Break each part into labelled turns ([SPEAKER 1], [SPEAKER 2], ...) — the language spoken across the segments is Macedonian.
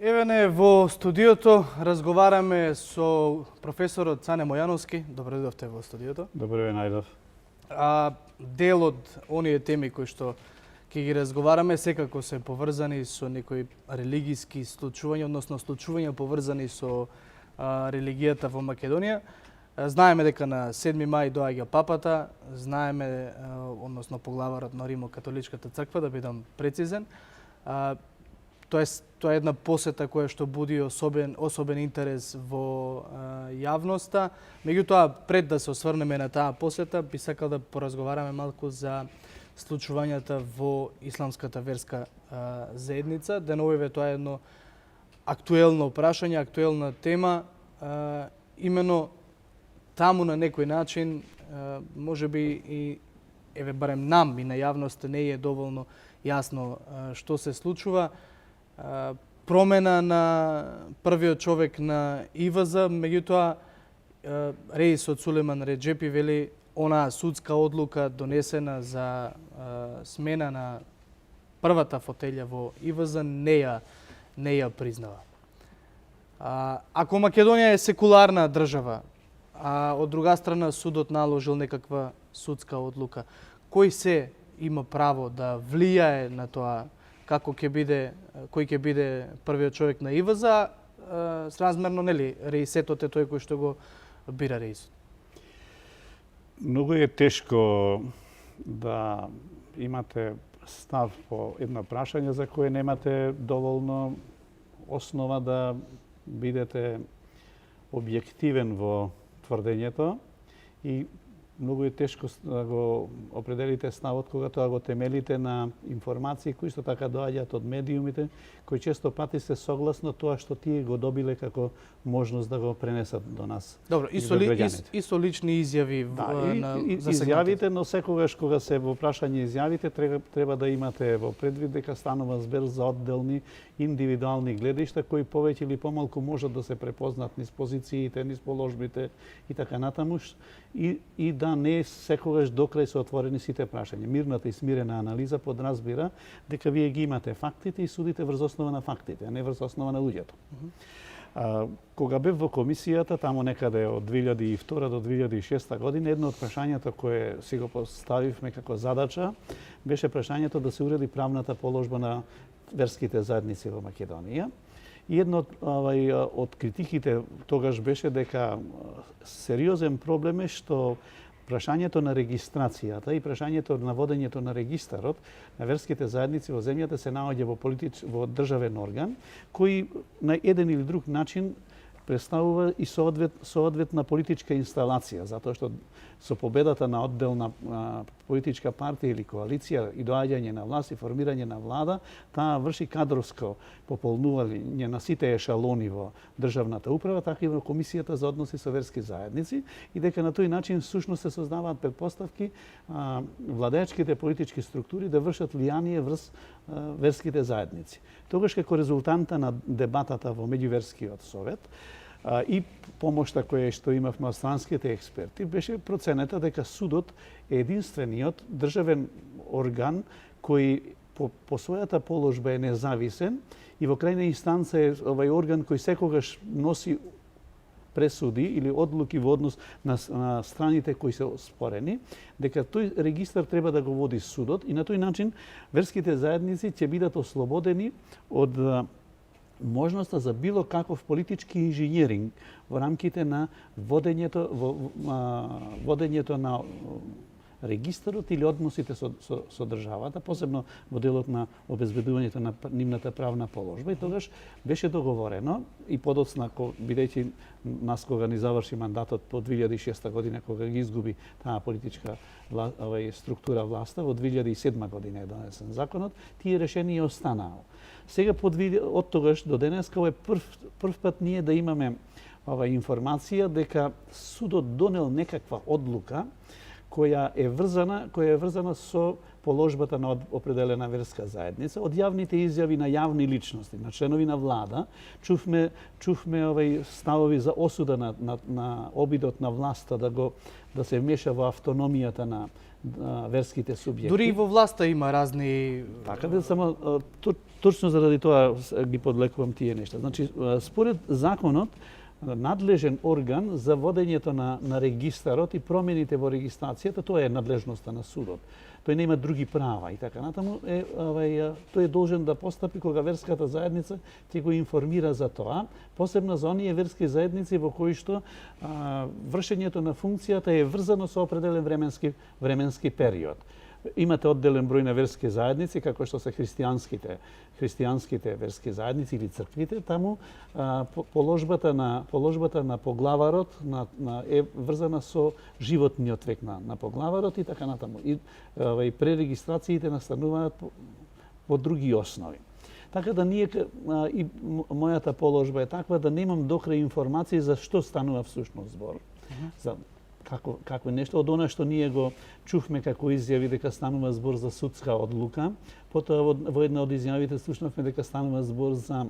[SPEAKER 1] Еве не во студиото разговараме со професорот Цане Мојановски. Добро дојдовте во студиото.
[SPEAKER 2] Добро ве најдов.
[SPEAKER 1] Дел од оние теми кои што ќе ги разговараме секако се поврзани со некои религиски случувања, односно случувања поврзани со религијата во Македонија. Знаеме дека на 7 мај доаѓа папата, знаеме, односно поглаварот на Римо-католичката црква, да бидам прецизен. Тоа е една посета која што буди особен интерес во јавноста. Меѓутоа, пред да се осврнеме на таа посета, би сакал да поразговараме малку за случувањата во исламската верска заедница. Деновиве тоа е едно актуелно прашање, актуелна тема. Имено таму на некој начин, можеби и барем нам и на јавноста не е доволно јасно што се случува. Промена на првиот човек на ИВЗ, меѓутоа Реисот Сулеман Реджепи вели онаа судска одлука донесена за смена на првата фотелја во ИВЗ не ја признава. Ако Македонија е секуларна држава, а од друга страна судот наложил некаква судска одлука, кој се има право да влијае на тоа кој ќе биде првиот човек на ИВЗ, сразмерно, нели, Реисетот е тој кој што го бира Реисот?
[SPEAKER 2] Многу е тешко да имате став по едно прашање за кое немате доволно основа да бидете објективен во тврдењето и многу е тешко да го определите ставот кога тоа го темелите на информации кои што така доаѓаат од медиумите, кои често пати се согласно тоа што тие го добиле како можност да го пренесат до нас.
[SPEAKER 1] Добро, и со лични изјави
[SPEAKER 2] на изјавите, но секогаш кога се во прашање изјавите треба да имате во предвид дека станува збор за одделни индивидуални гледишта кои повеќе или помалку можат да се препознат низ позициите, низ положбите и така натаму и да не секогаш докрај се отворени сите прашања. Мирната и смирена анализа подразбира дека вие ги имате фактите и судите врз основа на фактите, а не врз основа на луѓето. Кога бев во комисијата, таму некаде од 2002 до 2006 година, едно од прашањата кое си го поставивме како задача беше прашањето да се уреди правната положба на верските заедници во Македонија. И едно од критиките тогаш беше дека сериозен проблем е што прашањето на регистрацијата и прашањето на водењето на регистарот на верските заедници во земјата се наоѓа во државен орган, кој на еден или друг начин представува и соодветна политичка инсталација, затоа што со победата на одделна политичка партија или коалиција и доаѓање на власт и формирање на влада, таа врши кадровско пополнување на сите ешалони во државната управа, така и во Комисијата за односи со верски заедници, и дека на тој начин всушност се создаваат претпоставки владеечките политички структури да вршат влијание врз верските заедници. Тогаш како резултанта на дебатата во меѓуверскиот совет и помошта која што имавме од странските експерти, беше проценета дека судот е единствениот државен орган кој по својата положба е независен и во крајна инстанца е овај орган кој секогаш носи пресуди или одлуки во однос на страните кои се спорени, дека тој регистар треба да го води судот и на тој начин верските заедници ќе бидат ослободени од можноста за било каков политички инженеринг во рамките на водењето на регистарот или односите со државата, посебно во делот на обезбедувањето на нивната правна положба. И тогаш беше договорено и подоцна, бидејќи нас кога ни заврши мандатот по 2006 година, кога ги изгуби таа политичка структура власта, во 2007 година е донесен законот, тие решенија останаа. Сега од тогаш до денеска е прв пат ние да имаме информација дека судот донел некаква одлука која е врзана со положбата на определена верска заедница. Од јавните изјави на јавни личности, на членови на влада, чувме ставови за осуда на обидот на власта да се вмеша во автономијата на верските субјекти.
[SPEAKER 1] Дури и во власта има разни...
[SPEAKER 2] Така да, само точно заради тоа ги подлекувам тие нешта. Значи, според законот, надлежен орган за водењето на регистарот и промените во регистрацијата, тоа е надлежноста на судот. Тој нема други права и така натаму тој е должен да постапи кога верската заедница ќе го информира за тоа, посебно за оние верски заедници во кои што вршењето на функцијата е врзано со определен временски период. Имате одделен број на верски заедници, како што се христијанските верски заедници или црквите, таму положбата на поглаварот е врзана со животниот век на поглаварот и така натаму. И пререгистрациите настануваат по други основи. Така да ние, и мојата положба е таква да немам докрај информации за што станува всушност збор. За како нешто од она што ние го чувме како изјави дека станува збор за судска одлука, потоа во една од изјавите слушнавме дека станува збор за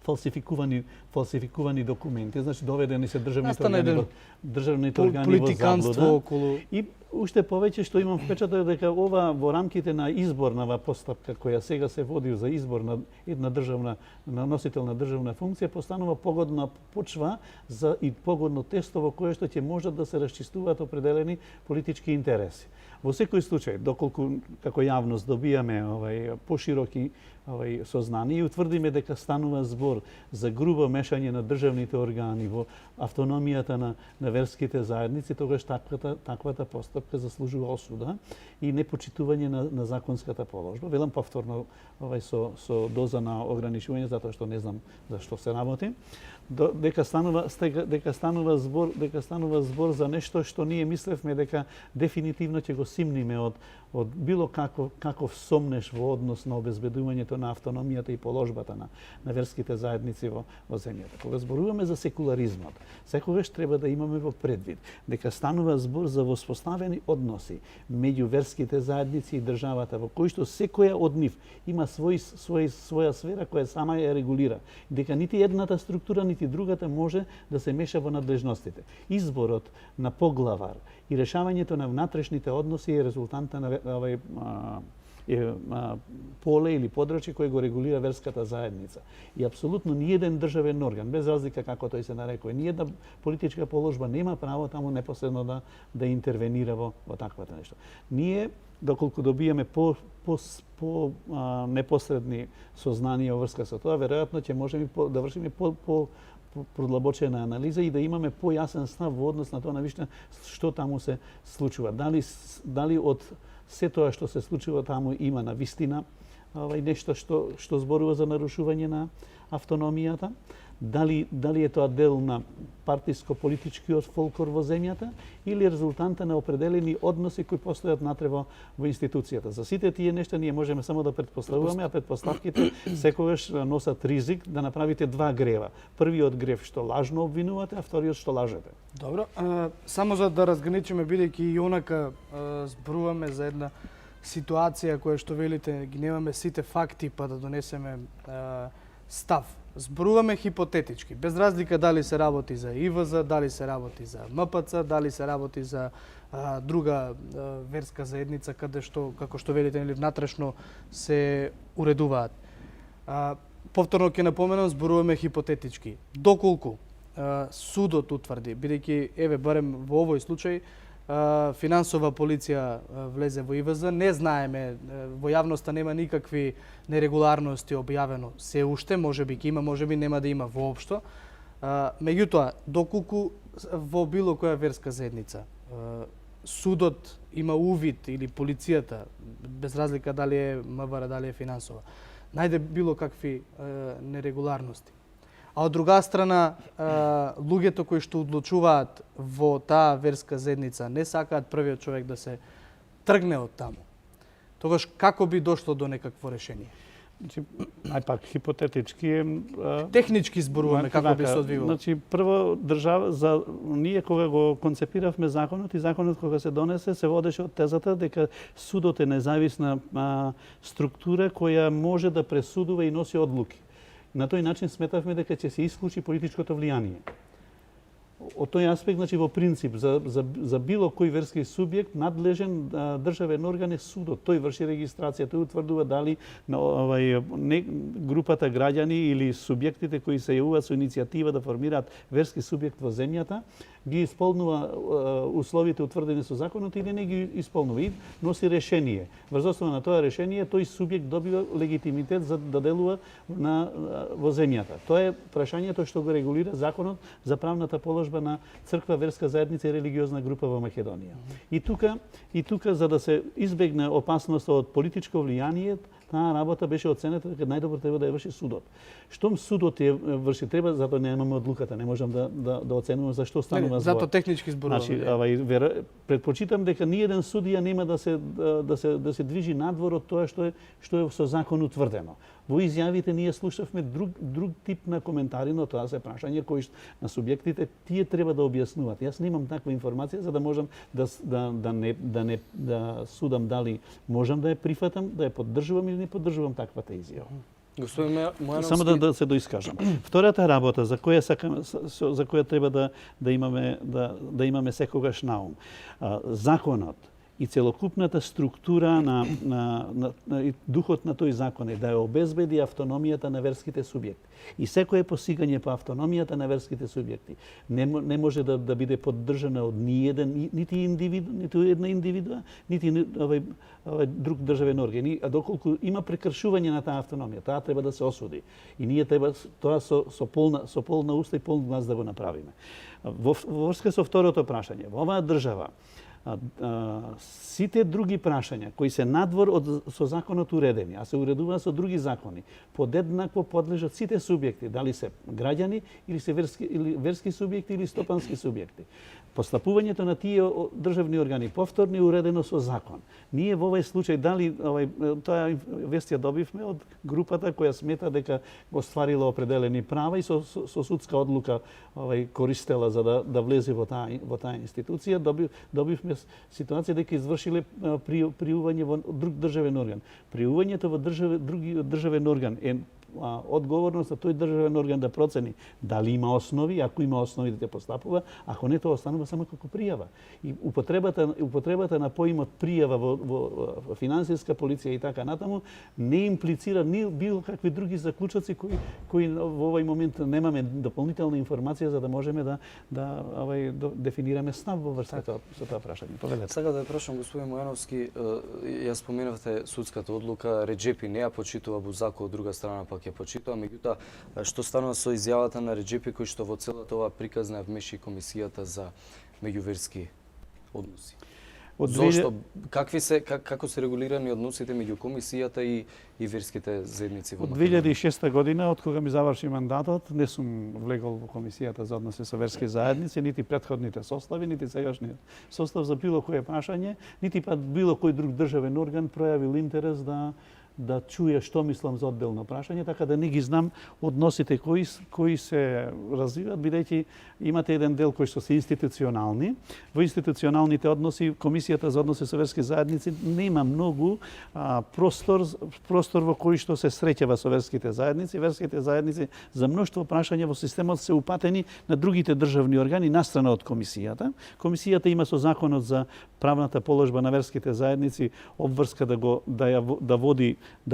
[SPEAKER 2] фалсификувани документи, значи доведени се државните органи во заблуда.
[SPEAKER 1] Околу...
[SPEAKER 2] И уште повеќе што имам впечаток дека ова во рамките на изборнава постапка која сега се води за избор на една на носител на државна функција, постанува погодна почва и погодно тесто во кое што ќе можат да се расчистуваат определени политички интереси. Во секој случај, доколку како јавност добијаме пошироки сознание и утврдиме дека станува збор за грубо мешање на државните органи во автономијата на верските заедници, тогаш таквата постапка заслужува осуда и непочитување на законската положба. Велам повторно со доза на ограничување затоа што не знам за што се работи. Дека станува збор за нешто што ние мислевме дека дефинитивно ќе го симниме од било каков сомнеш во однос на обезбедувањето на автономијата и положбата на верските заедници во земјата. Кога зборуваме за секуларизмот, секогаш треба да имаме во предвид дека станува збор за воспоставени односи меѓу верските заедници и државата, во кои што секоја од нив има своја сфера која сама ја регулира. Дека нити едната структура, нити другата може да се меша во надлежностите. Изборот на поглавар и решавањето на внатрешните односи е резултанта на поле или подрачје кој го регулира верската заедница. И апсолутно ниеден државен орган, без разлика како тој се нарекува, ниедна политичка положба нема право таму непосредно да интервенира во таквата нешто. Ние, доколку добиеме по непосредни сознанија во врска со тоа, веројатно ќе можеме да вршиме продлабочена анализа и да имаме појасен став во однос на тоа навистина што таму се случува. Дали од се тоа што се случува таму има навистина нешто што зборува за нарушување на автономијата, дали е тоа дел на партиско-политичкиот фолклор во земјата или резултанта на определени односи кои постојат натре во институцијата. За сите тие нешта ние можеме само да претпоставуваме, а претпоставките секогаш носат ризик да направите два грева. Првиот грев што лажно обвинувате, а вториот што лажете.
[SPEAKER 1] Добро, само за да разграничиме, бидејќи и онака зборуваме за една ситуација која што велите, ги немаме сите факти па да донесеме став. Зборуваме хипотетички, без разлика дали се работи за ИВЗ, дали се работи за МПЦ, дали се работи за друга верска заедница каде што, како што велите, внатрешно се уредуваат. Повторно ќе напоменам, зборуваме хипотетички. Доколку судот утврди, бидејќи барем во овој случај финансова полиција влезе во ИВЗ, не знаеме, во јавноста нема никакви нерегуларности објавено се уште, можеби ќе има, можеби нема да има воопшто. Меѓутоа, доколку во било која верска заедница судот има увид или полицијата, без разлика дали е МВР, дали е финансова, најде било какви нерегуларности. А од друга страна, луѓето кои што одлучуваат во таа верска заедница не сакаат првиот човек да се тргне од таму. Тогаш како би дошло до некакво решение?
[SPEAKER 2] Значи, пак хипотетички
[SPEAKER 1] Технички зборуваме како би се одвивало.
[SPEAKER 2] Значи прво држава за ние кога го концепиравме законот и законот кога се донесе се водеше од тезата дека судот е независна структура која може да пресудува и носи одлуки. На тој начин сметавме дека ќе се исклучи политичкото влијание. Од тој аспект, значи во принцип за било кој верски субјект надлежен државен орган е судот. Тој врши регистрација, тој утврдува дали на групата граѓани или субјектите кои се јавуваат со иницијатива да формираат верски субјект во земјата, ги исполнува условите утврдени со законот или не ги исполнува и носи решение. Врз основа на тоа решение тој субјект добива легитимитет за да делува во земјата. Тоа е прашањето што го регулира законот за правната положба на црква, верска заедница и религиозна група во Македонија. И тука за да се избегне опасноста од политичко влијание, таа работа беше оценета дека најдобро треба да ја врши судот. Штом судот ја врши, треба, затоа немаме одлуката, не можам да оценувам зашто станува збор.
[SPEAKER 1] Зато технички зборуваме.
[SPEAKER 2] Значи, предпочитам дека ниеден судија нема да се движи надвор од тоа што е со закон утврдено. Во изјавите ние слушавме друг тип на коментари, но тоа се прашање кои на субјектите тие треба да објаснуваат. Јас немам таква информација за да можам да судам дали можам да ја прифатам, да ја поддржувам или не поддржувам таквата изјава.
[SPEAKER 1] Господин Мојановски...
[SPEAKER 2] Само да се доискажам. Втората работа за која треба да имаме секогаш на ум. Законот и целокупната структура и духот на тој закон е да ја обезбеди автономијата на верските субјекти. И секое посигање по автономијата на верските субјекти не може да биде поддржана од нити една индивидуа, нити друг државен орган. А доколку има прекршување на таа автономија, таа треба да се осуди. И ние треба тоа со полна уста и полн глас да го направиме. Во врска со второто прашање, во оваа држава сите други прашања кои се надвор со законот уредени, а се уредуваат со други закони, подеднакво подлежат сите субјекти, дали се граѓани или се верски субјекти или стопански субјекти. Постапувањето на тие државни органи повторно е уредено со закон. Ние во овој случај дали тоа вестија добивме од групата која смета дека го стварила определени права и со судска одлука користела за да влезе во таа институција, добивме ситуација дека извршиле пријување во друг државен орган. Пријувањето во други државен орган е одговорност на тој државен орган да процени дали има основи, ако има основи да те постапува, ако не тоа останува само како пријава. И употребата на поимот пријава во финансиска полиција и така натаму не имплицира ни било какви други заклучоци кои во овој момент немаме дополнителна информација за да можеме да дефинираме став во врска со тоа прашање. Повелете.
[SPEAKER 3] Сакам да прашам господин Мојановски, ја споменавте судската одлука, Реџепи не ја почитува Бузако, од друга страна пак ја почитува, меѓутоа што станува со изјавата на Реџепи кој што во целата оваа приказна вмеши комисијата за меѓуверски односи? Зошто? Како се регулирани односите меѓу комисијата и верските заедници во
[SPEAKER 2] Македонија? Од 2006 година, од кога ми заврши мандатот, не сум влегол во комисијата за односи со верски заедници, нити претходните состави, нити сегашниот состав за било кое прашање, нити па било кој друг државен орган пројавил интерес да чуе што мислам за одделно прашање, така да не ги знам односите кои се развиваат, бидејќи имате еден дел кој што се институционални. Во институционалните односи, Комисијата за односи со верски заедници нема многу простор во кој што се среќава со верските заедници. Верските заедници за мноштво прашања во системот се упатени на другите државни органи настрана од Комисијата. Комисијата има со законот за правната положба на верските заедници обврска да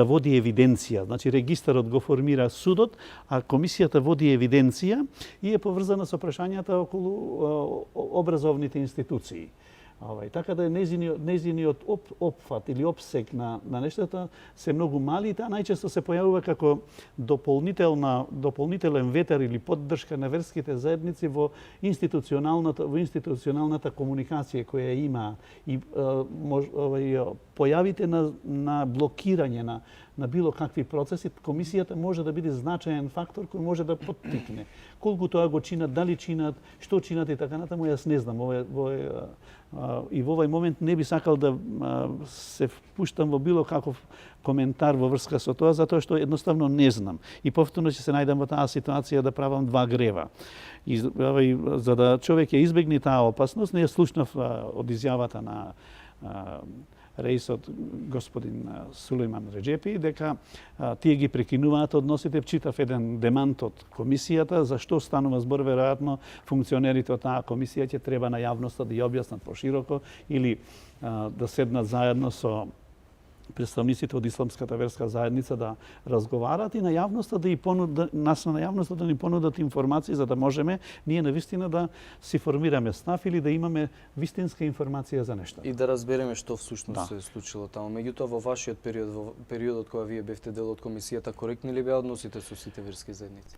[SPEAKER 2] води евиденција. Значи регистарот го формира судот, а комисијата води евиденција и е поврзана со прашањата околу образовните институции. Така да незиниот опфат или опсек на нештата се многу мали, таа најчесто се појавува како дополнителен ветер или поддршка на верските заедници во институционалната комуникација која има и појавите на блокирање на било какви процеси, комисијата може да биде значаен фактор кој може да поттикне. Колку тоа го чинат, дали чинат, што чинат и така натаму, јас не знам. И во овој момент не би сакал да се впуштам во било каков коментар во врска со тоа, затоа што едноставно не знам. И повторно ќе се најдам во таа ситуација да правам два грева. И за да човек ја избегне таа опасност, не ја слушнав од изјавата на реисот господин Сулейман Реджепи, дека тие ги прекинуваат односите. Читав еден демант од комисијата, за што станува збор, веројатно функционерите од таа комисија ќе треба на јавноста да ја објаснат пошироко или да седнат заедно со представниците од исламската верска заедница да разговарат и на јавноста да ни понудат информации за да можеме ние навистина да си формираме став или да имаме вистинска информација за нешто.
[SPEAKER 3] И да разбереме што всушност се случило таму. Меѓутоа во вашиот периодот кога вие бевте дел од комисијата, коректни ли беа односите со сите верски заедници?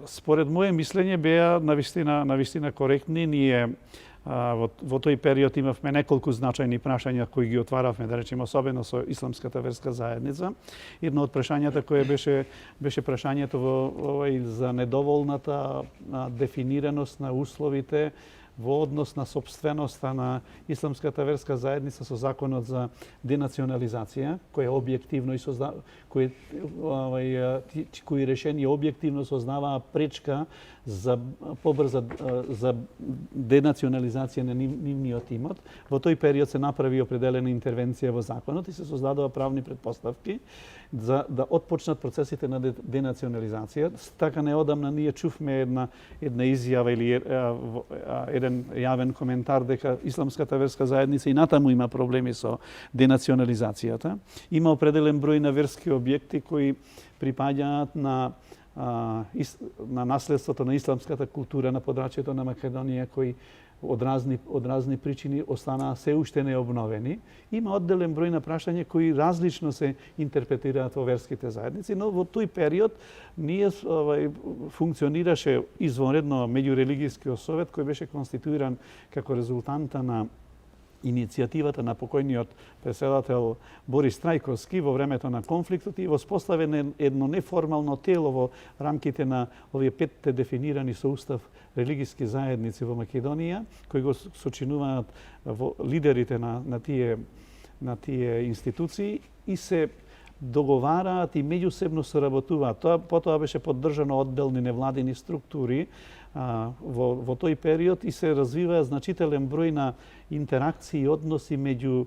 [SPEAKER 2] Според моје мислење беа навистина коректни. Ние во тој период имавме неколку значајни прашања кои ги отваравме, да речеме, особено со исламската верска заедница. Едно од прашањата кое беше прашањето за недоволната дефинираност на условите во однос на собственоста на исламската верска заедница со законот за денационализација, кој објективно и кои решение објективно сознаваа пречка за побрза за денационализација на нивниот имот. Во тој период се направи определена интервенција во законот и се создадува правни предпоставки за да отпочнат процесите на денационализација. Така неодамна ние чувме една изјава или еден јавен коментар дека исламската верска заедница и натаму има проблеми со денационализацијата. Има определен број на верски објекти кои припаѓаат на наследството на исламската култура на подрачјето на Македонија, кои од разни причини останаа се уште необновени. Има одделен број на прашања кои различно се интерпретираат во верските заедници, но во тој период ние функционираше извонредно меѓурелигијскиот совет кој беше конституиран како резултанта на иницијативата на покојниот преседател Борис Трајковски во времето на конфликтот и воспоставено едно неформално тело во рамките на овие 5 дефинирани со устав религиски заедници во Македонија, кои го сочинуваат лидерите на тие институции и се договараат и меѓусебно соработуваат. Потоа беше поддржано одделни невладини структури во тој период и се развива значителен број на интеракции и односи меѓу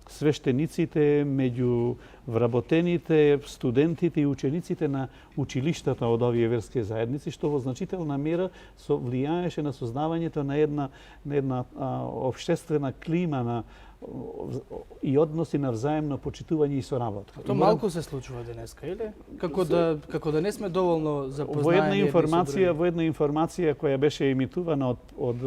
[SPEAKER 2] свештениците, меѓу вработените, студентите и учениците на училиштата од овие верски заедници, што во значителна мера влијаеше на создавањето на една општествена клима и односи на взаемно почитување и соработка.
[SPEAKER 1] Тоа малку се случува денеска, или? Како да не сме доволно запознаени
[SPEAKER 2] Во една информација која беше емитувана од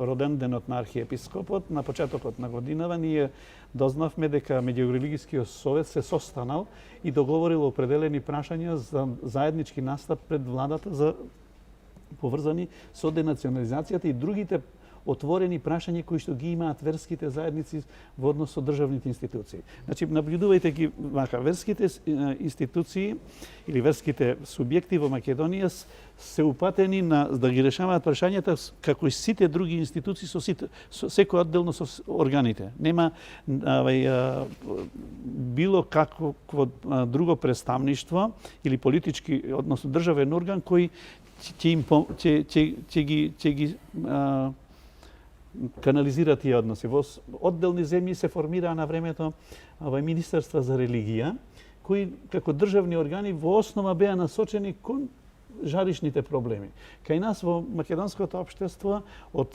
[SPEAKER 2] роден денот на архиепископот на почетокот на годинава, ние дознавме дека меѓурелигијскиот совет се состанал и договорил определени прашања за заеднички настап пред владата за поврзани со денационализацијата и другите отворени прашања кои што ги имаат верските заедници во однос со државните институции. Значи, наблюдувајте ги вака, верските институции или верските субјекти во Македонија се упатени да ги решаваат прашањата како и сите други институции со секој одделно со органите. Нема било какво друго представништво или политички, односно државен орган кој ќе ги канализира тие односи. Во одделни земји се формираа на времето министерства за религија, кои како државни органи во основа беа насочени кон жаришните проблеми. Кај нас во македонското општество од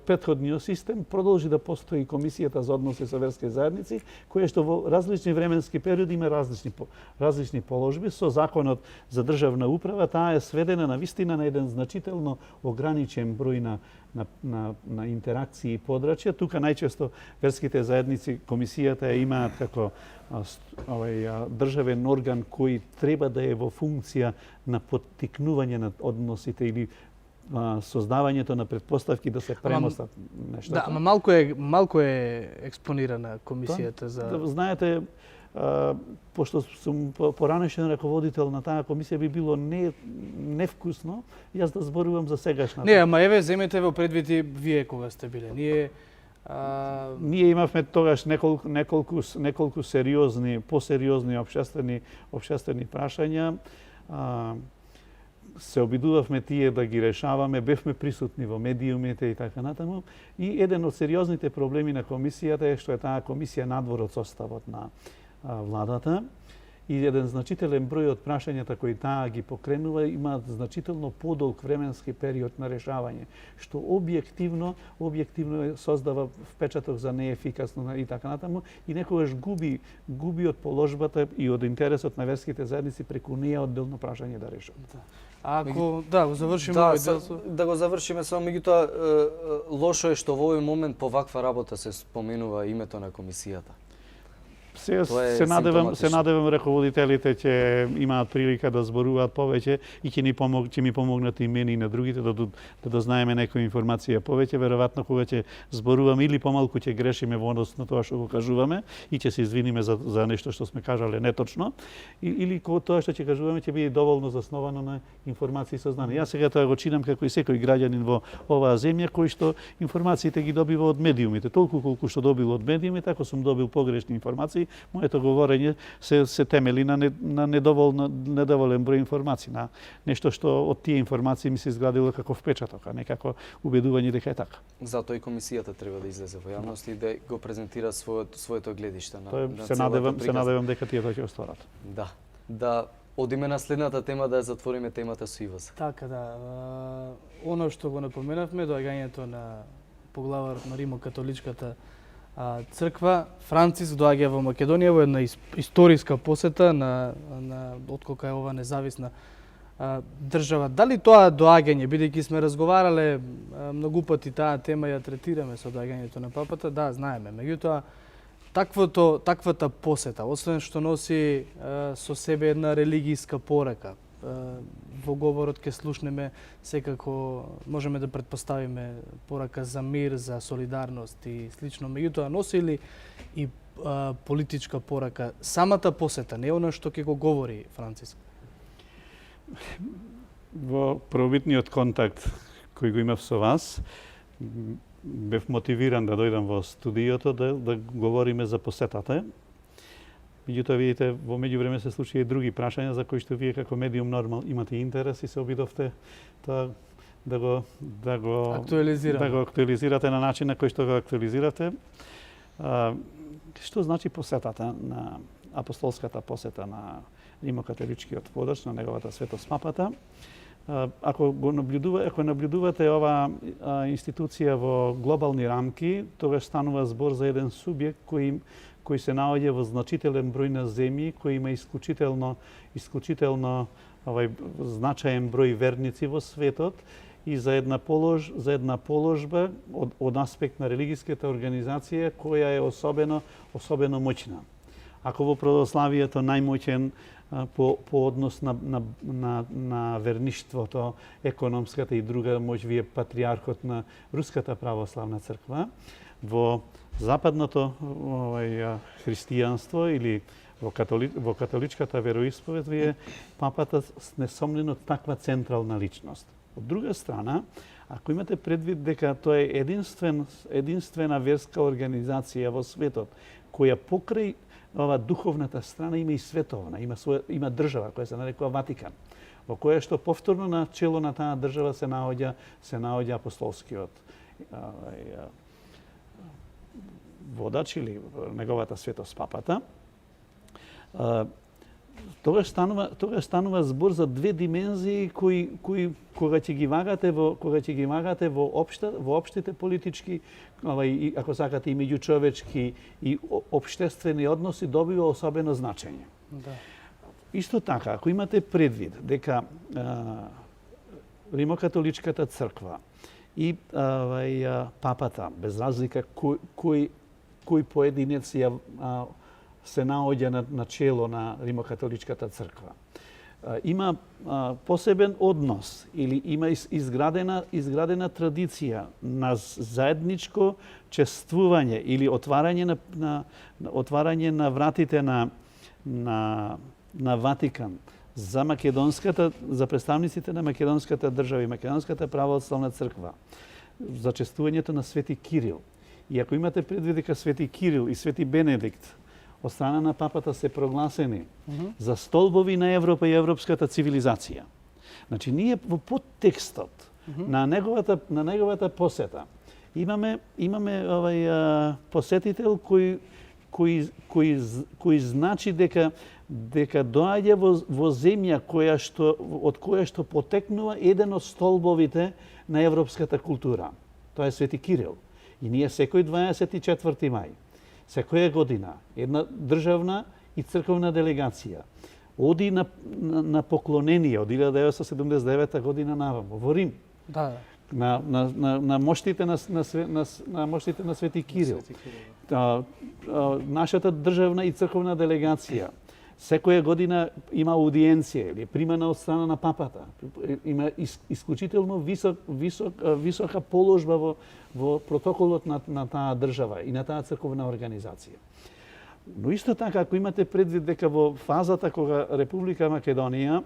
[SPEAKER 2] претходниот систем продолжи да постои комисијата за односи со верски заедници, која што во различни временски периоди има различни положби. Со законот за државна управа таа е сведена на вистина на еден значително ограничен број на интеракции и подрачја. Тука најчесто верските заедници комисијата ја имаат како државен орган кој треба да е во функција на поттикнување на односите или создавањето на предпоставки да се премостат нештата.
[SPEAKER 1] Да, ама малку е експонирана комисијата за...
[SPEAKER 2] Знаете, пошто сум поранешен раководител на таа комисија, би било невкусно јас да зборувам за сегашната.
[SPEAKER 1] Не, ама еве земете во предвид и вие кога сте биле.
[SPEAKER 2] Ние имавме тогаш неколку сериозни, посериозни општествени прашања. Се обидувавме тие да ги решаваме, бевме присутни во медиумите и така натаму. И еден од сериозните проблеми на комисијата е што е таа комисија надвор од составот на владата. И еден значителен број од прашањата кои таа ги покренува имаат значително подолг временски период на решавање, што објективно создава впечаток за неефикасно и така натаму, и некогаш губи од положбата и од интересот на верските заедници преку неја одделно прашање да решат.
[SPEAKER 1] Ако го завршиме
[SPEAKER 3] да го завршиме само, меѓутоа лошо е што во овој момент по ваква работа се споменува името на комисијата.
[SPEAKER 2] Се надевам раководителите ќе имаат прилика да зборуваат повеќе и ќе ми помогнат и мене и на другите да знаеме некоја информација повеќе. Веројатно кога ќе зборуваме или помалку ќе грешиме во однос на тоа што го кажуваме и ќе се извиниме за нешто што сме кажале неточно, или тоа што ќе кажуваме ќе биде доволно засновано на информации и сознание. Јас сега тоа го чинам како и секој граѓанин во оваа земја кој што информациите ги добива од медиумите. Толку колку што добил од медиумите, ако сум добил погрешни информации, моето говорење се темели на недоволен број информации, на нешто што од тие информации ми се изградило како впечаток, а не како убедување дека е така.
[SPEAKER 3] Затоа и комисијата треба да излезе во јавност и да го презентира своето гледиште на
[SPEAKER 2] се надевам дека тие тоа ќе осторат.
[SPEAKER 3] Да одиме на следната тема, да ја затвориме темата со ИВС.
[SPEAKER 1] Така, да. Оно што го напоменавме, доаѓањето на поглаварот на Римо-католичката црква, Франциск доаѓа во Македонија во една историска посета на отколку е ова независна држава. Дали тоа доаѓање, бидејќи сме разговарале многу пати таа тема ја третираме со доаѓањето на папата, да, знаеме. Меѓутоа, таквата посета, освен што носи со себе една религијска порака, во говорот ќе слушнеме секако можеме да претпоставиме порака за мир, за солидарност и слично. Меѓутоа носи ли и политичка порака самата посета, не она што ќе го говори Франциск?
[SPEAKER 2] Во првобитниот контакт кој го имав со вас, бев мотивиран да дојдам во студиото да говориме за посетата. Меѓутоа, видите, во меѓувреме се случи и други прашања за кои што вие како медиум нормал имате интерес и се обидовте тоа да го актуализирате на начин на кој што го актуализирате. Што значи посетата на апостолската посета на Римо-католичкиот водач, на неговата светост папата? Ако наблюдувате оваа институција во глобални рамки, тогаш станува збор за еден субјект кој се наоѓа во значителен број на земји, кој има исклучително значаен број верници во светот и за една положба од аспект на религиската организација која е особено моќна. Ако во православието најмоќен по однос на верништвото, економската и друга моќ ви е патриархот на Руската православна црква, во западното христијанство или во католичката вероисповед ви е папата несомнено таква централна личност. Од друга страна, ако имате предвид дека тоа е единствена верска организација во светот која покрај ова духовната страна има и световна, има држава која се нарекува Ватикан, во која што повторно на чело на таа држава се наоѓа апостолскиот водач или неговата светост папата. Тогаш станува збор за две димензии кои кога ќе ги вагате во општите политички, ако сакате и меѓучовечки и општествени односи, добива особено значење.
[SPEAKER 1] Да.
[SPEAKER 2] Исто така, ако имате предвид дека Римокатоличката црква и папата, без разлика кој поединец се наоѓа на чело на Римокатоличката црква, има посебен однос или има изградена традиција на заедничко чествување или отварање на вратите на Ватикан за представниците на македонската држава и македонската православна црква, за чествувањето на Свети Кирил. И ако имате предвид дека Свети Кирил и Свети Бенедикт од страна на папата се прогласени за столбови на Европа и европската цивилизација. Значи, ние во подтекстот на неговата посета имаме посетител кој значи дека доаѓа во земја од која што потекнува еден од столбовите на европската култура. Тоа е Свети Кирил. И ние секој 24 мај, секоја година, една државна и црковна делегација оди на поклонение од 1979 година наваму во Рим.
[SPEAKER 1] Да.
[SPEAKER 2] На моштите на Свети Кирил. Нашата државна и црковна делегација секоја година има аудиенција или примана од страна на папата. Има исклучително висока положба во протоколот на таа држава и на таа црковна организација. Но исто така, ако имате предвид дека во фазата кога Република Македонија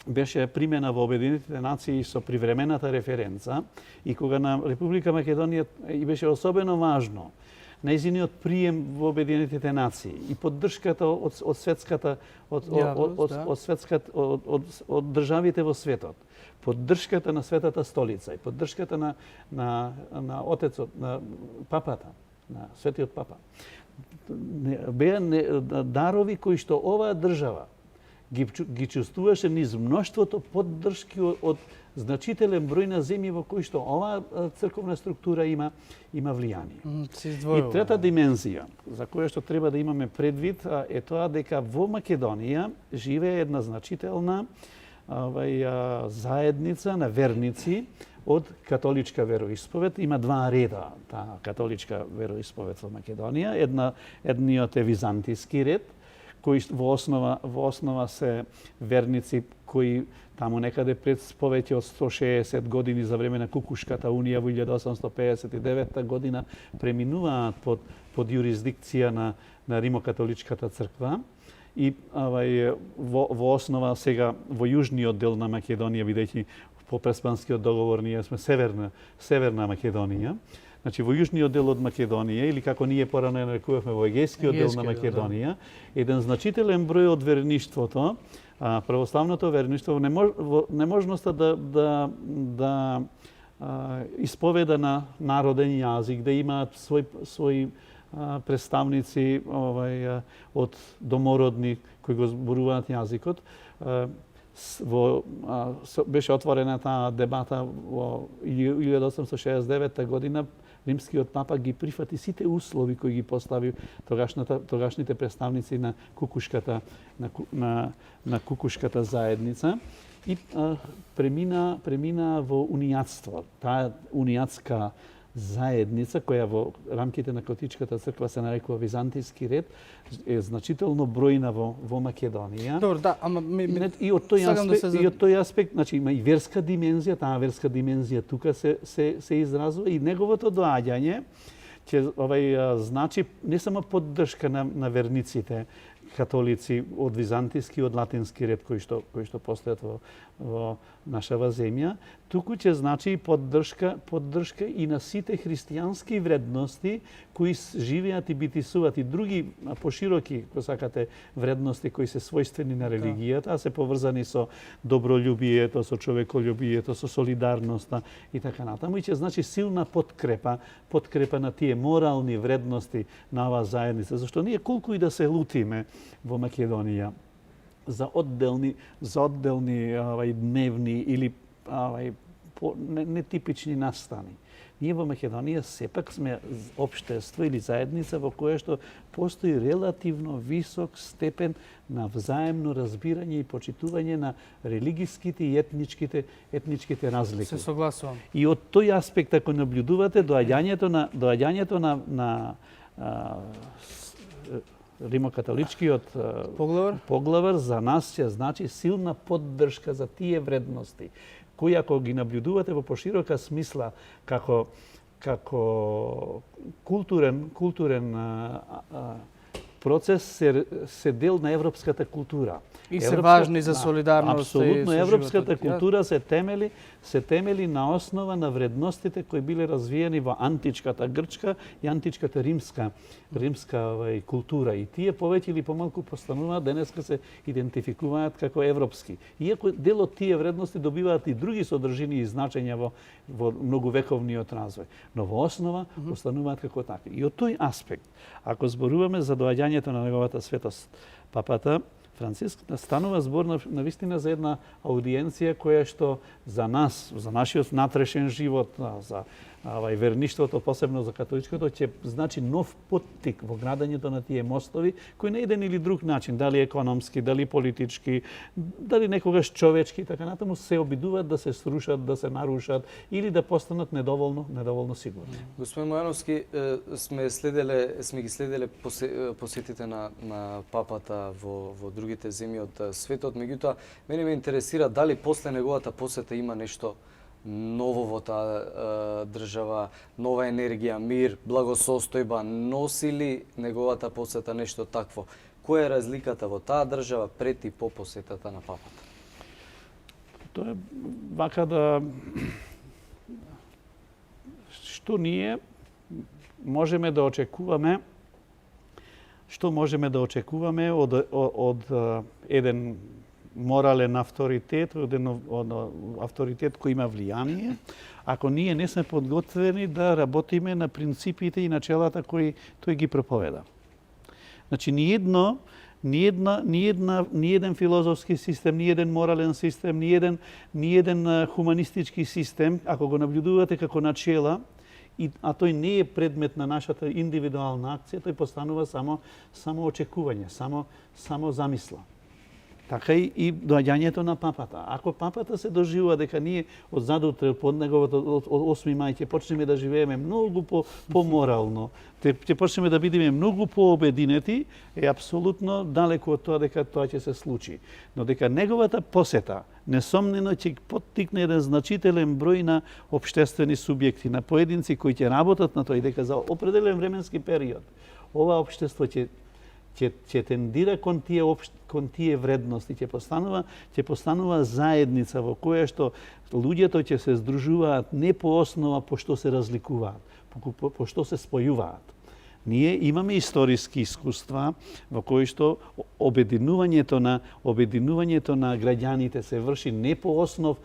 [SPEAKER 2] беше примена во Обединетите нации со привремената референца и кога на Република Македонија и беше особено важно нејзиниот прием во Обединетите нации и поддршката од светската од државите во светот, поддршката на Светата столица и поддршката на отецот, на папата, на светиот папа, беа дарови кои што оваа држава ги чувствуваше низ мноштвото поддршки од значителен број на земји во кои што оваа црковна структура има влијание. И трета димензија, за која што треба да имаме предвид, е тоа дека во Македонија живее една значителна заедница на верници од католичка вероисповед. Има два реда таа католичка вероисповед во Македонија. Едниот е византиски ред, кои во основа се верници кои таму некаде пред повеќе од 160 години за време на Кукушката унија во 1859 година преминуваат под юрисдикција на Римокатоличката црква. И во основа сега во јужниот дел на Македонија, бидејќи по Преспанскиот договор ние сме северна Македонија. Значи во јужниот дел од Македонија, или како ние порано ја нарекувавме во Егејскиот дел на Македонија, еден значителен број од верништвото, православното верништво, неможноста да исповеда на народен јазик, да имаат своји представници од домородни кои го зборуваат јазикот. Беше отворена таа дебата во 1869 година. Римскиот папа ги прифати сите услови кои ги постави тогашните представници на Кукушката заедница и премина во унијатство. Таа унијатска заедница, која во рамките на Католичката црква се нарекува Византиски ред, е значително бројна во Македонија.
[SPEAKER 1] Добро, да, ама
[SPEAKER 2] и од тој аспект, значи има и верска димензија, таа верска димензија тука се изразува и неговото доаѓање ќе значи не само поддршка на верниците католици од византиски и од латински ред кои што постојат во нашава земја, туку ќе значи поддршка и на сите христијански вредности кои живеат и битисуваат и други пошироки, ако сакате, вредности кои се својствени на религијата, а се поврзани со добролюбието, со човеколюбието, со солидарноста и така натаму. И ќе значи силна подкрепа на тие морални вредности на оваа заедница. Зашто ние колку и да се лутиме во Македонија за одделни дневни или нетипични настани. Ние во Македонија сепак сме општество или заедница во која што постои релативно висок степен на взаемно разбирање и почитување на религиските и етничките разлики.
[SPEAKER 1] Се согласувам.
[SPEAKER 2] И од тој аспект, ако наблюдувате доаѓањето на римокатоличкиот поглавар за нас ќе значи силна поддршка за тие вредности, кои ако ги наблюдувате во поширока смисла како културен процес се дел на европската култура.
[SPEAKER 1] И се важни за солидарност.
[SPEAKER 2] Апсолутно, европската култура се темели на основа на вредностите кои биле развиени во античката грчка и античката римска култура. И тие повеќе или помалку постануваат денеска се идентификуваат како европски. Иако дел од тие вредности добиваат и други содржини и значења во многовековниот развој. Но во основа постануваат како такви. И од тој аспект, ако зборуваме за доаѓањето на неговата светост папата Франциск, станува збор на вистина за една аудиенција која што за нас, за нашиот натрешен живот, за верништвото, посебно за католичкото, ќе значи нов поттик во градењето на тие мостови, кои на еден или друг начин, дали економски, дали политички, дали некогаш човечки, така натаму се обидуваат да се срушат, да се нарушат или да постанат недоволно сигурни.
[SPEAKER 3] Господин Мојановски, сме ги следеле посетите на папата во другите земји од светот, меѓутоа мене ме интересира дали после неговата посета има нешто ново во таа држава, нова енергија, мир, благосостојба, носи ли неговата посета нешто такво? Која е разликата во таа држава пред и по посетата на папата?
[SPEAKER 2] Тоа е вака да што ние можеме да очекуваме од еден морален авторитет, од авторитет кој има влијание, ако ние не сме подготвени да работиме на принципите и начелата кои тој ги проповеда. Значи, ни еден филозофски систем, ни еден морален систем, ни еден хуманистички систем, ако го наблюдувате како начела, а тој не е предмет на нашата индивидуална акција, тој постанува само очекување, само замисла. Така и доаѓањето на папата. Ако папата се доживува дека ние од задутре, под неговото од 8 мај ќе почнеме да живееме многу поморално, ќе почнеме да бидеме многу пообединети, е апсолутно далеку од тоа дека тоа ќе се случи. Но дека неговата посета несомнено ќе поттикне еден значителен број на општествени субјекти, на поединци кои ќе работат на тоа и дека за определен временски период ова општество ќе тендира кон тие вредности, ќе постанува заедница во која што луѓето ќе се здружуваат не по основа по што се разликуваат, по што се спојуваат. Ние имаме историски искуства во кои што обединувањето на граѓаните се врши не по основ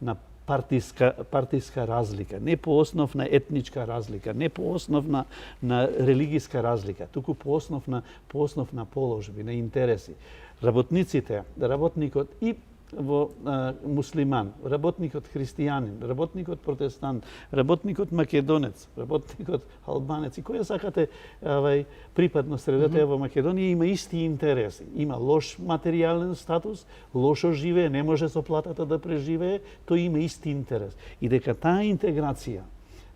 [SPEAKER 2] на партиска разлика, не по основ на етничка разлика, не по основ на религиска разлика, туку по основ на положби, на интереси. Работникот и во муслиман, работникот христијанин, работникот протестант, работникот македонец, работникот албанец и која сакате припадност средата во Македонија има исти интереси. Има лош материјален статус, лошо живее, не може со платата да преживее, тој има исти интерес. И дека таа интеграција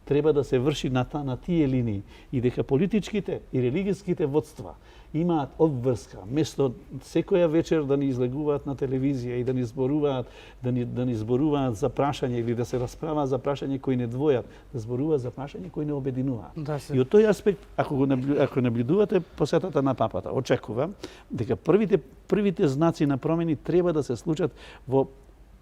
[SPEAKER 2] треба да се врши на тие линии и дека политичките и религиските водства имаат обврска, место секоја вечер да ни излегуваат на телевизија и да ни зборуваат за прашање или да се расправа за прашање кои не двојат, да зборуваат за прашање кои не обединуваат. И од тој аспект, ако наблюдувате посетата на папата, очекувам дека првите знаци на промени треба да се случат во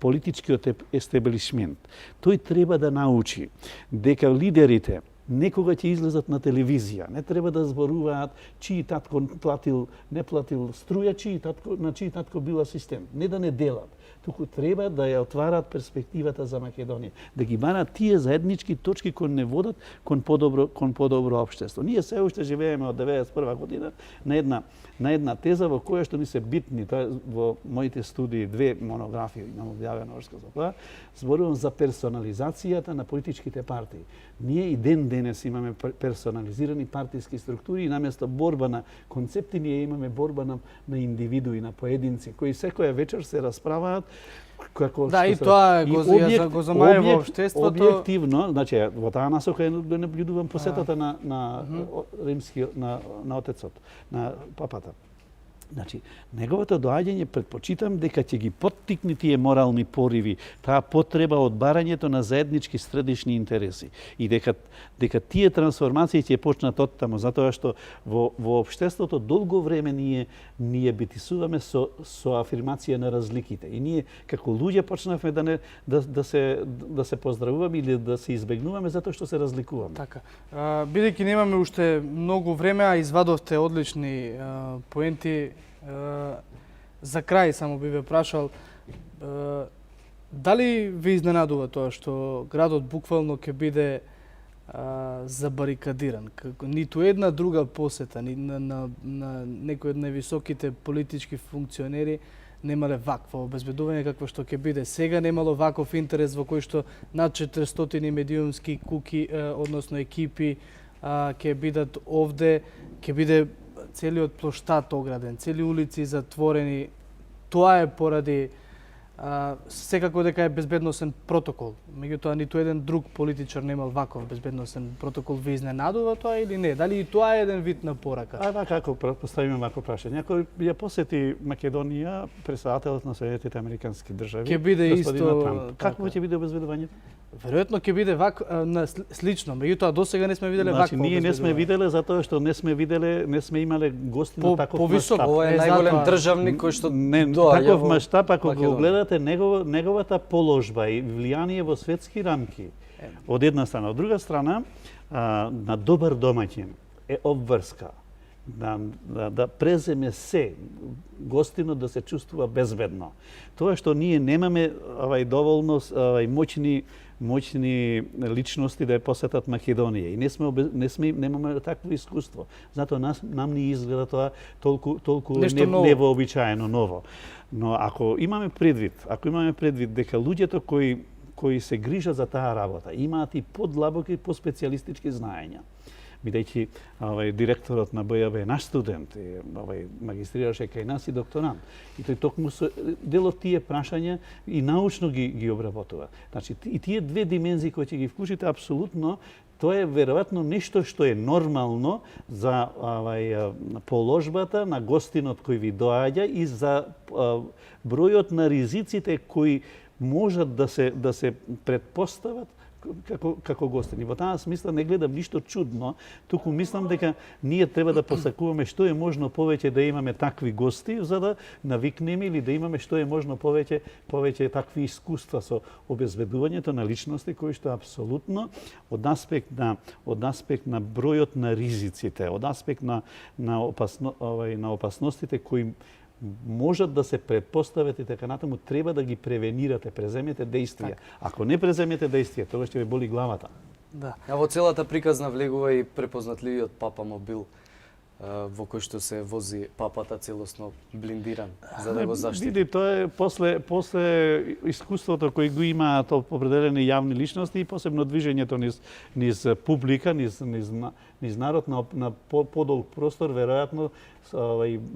[SPEAKER 2] политичкиот естаблишмент. Тој треба да научи дека лидерите некога ќе излезат на телевизија. Не треба да зборуваат чиј татко не платил струја, на чиј татко бил асистент. Не да не делат, туку треба да ја отварат перспективата за Македонија, да ги барат тие заеднички точки кои не водат кон подобро општество. Ние се уште живееме од 91 година на една теза во која што ни се битни, тоа во моите студии 2 монографии имам објавено за тоа, зборувам за персонализацијата на политичките партии. Ние и денес имаме персонализирани партиски структури и наместо борба на концепти ние имаме борба на индивидуи, на поединци кои секоја вечер се расправаат како
[SPEAKER 1] Да,
[SPEAKER 2] што
[SPEAKER 1] и
[SPEAKER 2] се-
[SPEAKER 1] тоа
[SPEAKER 2] и
[SPEAKER 1] го замае во општеството.
[SPEAKER 2] Објективно, значи во таа насока го наблюдувам посетата на римски на отецот, на папата. Значи, неговото доаѓање предпочитам дека ќе ги поттикне тие морални пориви, таа потреба од барањето на заеднички средишни интереси и дека тие трансформации ќе почнат од таму, затоа што во општеството долго време ние битисуваме со афирмација на разликите и ние како луѓе почнавме да се поздравуваме или да се избегнуваме затоа што се разликуваме.
[SPEAKER 1] Така. Бидејќи немаме уште многу време, а извадовте одлични поенти, за крај само би ве прашал, дали ви изненадува тоа што градот буквално ќе биде забарикадиран? Ниту една друга посета на некој од највисоките политички функционери немале вакво обезбедување какво што ќе биде сега, немало ваков интерес во кој што над 400 медиумски куки, односно екипи ќе бидат овде, ќе биде целиот плоштад ограден, цели улици затворени. Тоа е поради секако дека е безбедносен протокол. Меѓутоа, ниту еден друг политичар немал ваков безбедносен протокол. Ви изненадува тоа или не? Дали и тоа е еден вид на порака?
[SPEAKER 2] Како поставиме вако прашање. Ако ја посети Македонија, председателот на Соединетите Американски држави,
[SPEAKER 1] ќе биде
[SPEAKER 2] господин
[SPEAKER 1] исто
[SPEAKER 2] Трамп. Како ќе биде обезбедувањето?
[SPEAKER 1] Веројатно ќе биде слично, меѓутоа досега не сме виделе
[SPEAKER 2] Значи,
[SPEAKER 1] вакво.
[SPEAKER 2] ние не сме виделе затоа што не сме имале гости на таков
[SPEAKER 1] повисок.
[SPEAKER 2] маштаб.
[SPEAKER 3] Ова е најголем државник кој што
[SPEAKER 2] таков маштаб, ако го гледате неговата положба и влијание во светски рамки, од една страна. Од друга страна, на добар домаќин е обврска да преземе се гостино да се чувствува безбедно. Тоа што ние немаме доволно моćни личности да ја посетат Македонија и немаме такво искуство. Затоа нам ни изгледа тоа толку невообичаено ново. Но ако имаме предвид дека луѓето кои се грижат за таа работа имаат и подлабоки, поспецијалистички знаења, бидејќи директорот на БЈБ е наш студент, магистрираше кај нас и докторант. И тој токму со дел од тие прашања и научно ги обработува. Значи, и тие две димензии кои ќе ги вклучите, апсолутно, тоа е веројатно нешто што е нормално за положбата на гостинот кој ви доаѓа и за бројот на ризиците кои можат да се предпостават како гостини. Во таа смисла не гледам ништо чудно, туку мислам дека ние треба да посакуваме што е можно повеќе да имаме такви гости, за да навикнеме или да имаме што е можно повеќе такви искуства со обезбедувањето на личности кои што апсолутно од аспект на бројот на ризиците, од аспект на опасностите кои можат да се предпостават и така натаму, треба да ги превенирате, преземете действија. Ако не преземете действија, тоа ќе ви боли главата.
[SPEAKER 1] Да.
[SPEAKER 3] А во целата приказна влегува и препознатливиот папамобил во кој што се вози папата целосно блиндиран за да го заштити.
[SPEAKER 2] Види, тоа е после искуството кој го имаат определени јавни личности и посебно движењето низ публика, низ народ на подолг простор, веројатно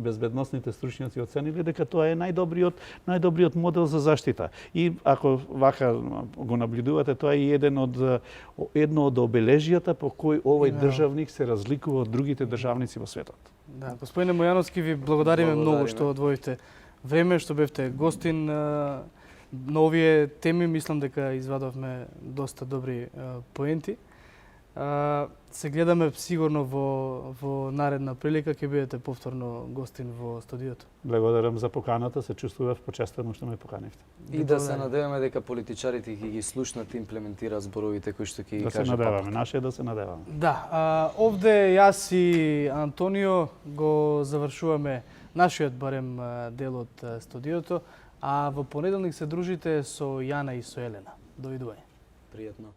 [SPEAKER 2] безбедносните стручњаци оцениле дека тоа е најдобриот модел за заштита. И ако вака го наблюдувате, тоа е едно од обележјата по кој овој државник се разликува од другите државници во светот.
[SPEAKER 1] Да, господине Мојановски, ви благодариме многу што одвоивте време, што бевте гостин на овие теми. Мислам дека извадовме доста добри поенти. Се гледаме сигурно во наредна прилика, ќе бидете повторно гостин во студиото.
[SPEAKER 2] Благодарам за поканата, се чувствував почестено што ме поканивте.
[SPEAKER 3] И да се надеваме дека политичарите ќе ги слушнат и имплементираат зборовите кои што ќе ги каже папата.
[SPEAKER 2] Наше да се надеваме.
[SPEAKER 1] Да, овде јас и Антонио го завршуваме нашиот барем дел од студиото, а во понеделник се дружите со Јана и со Елена. Довидување.
[SPEAKER 3] Пријатно.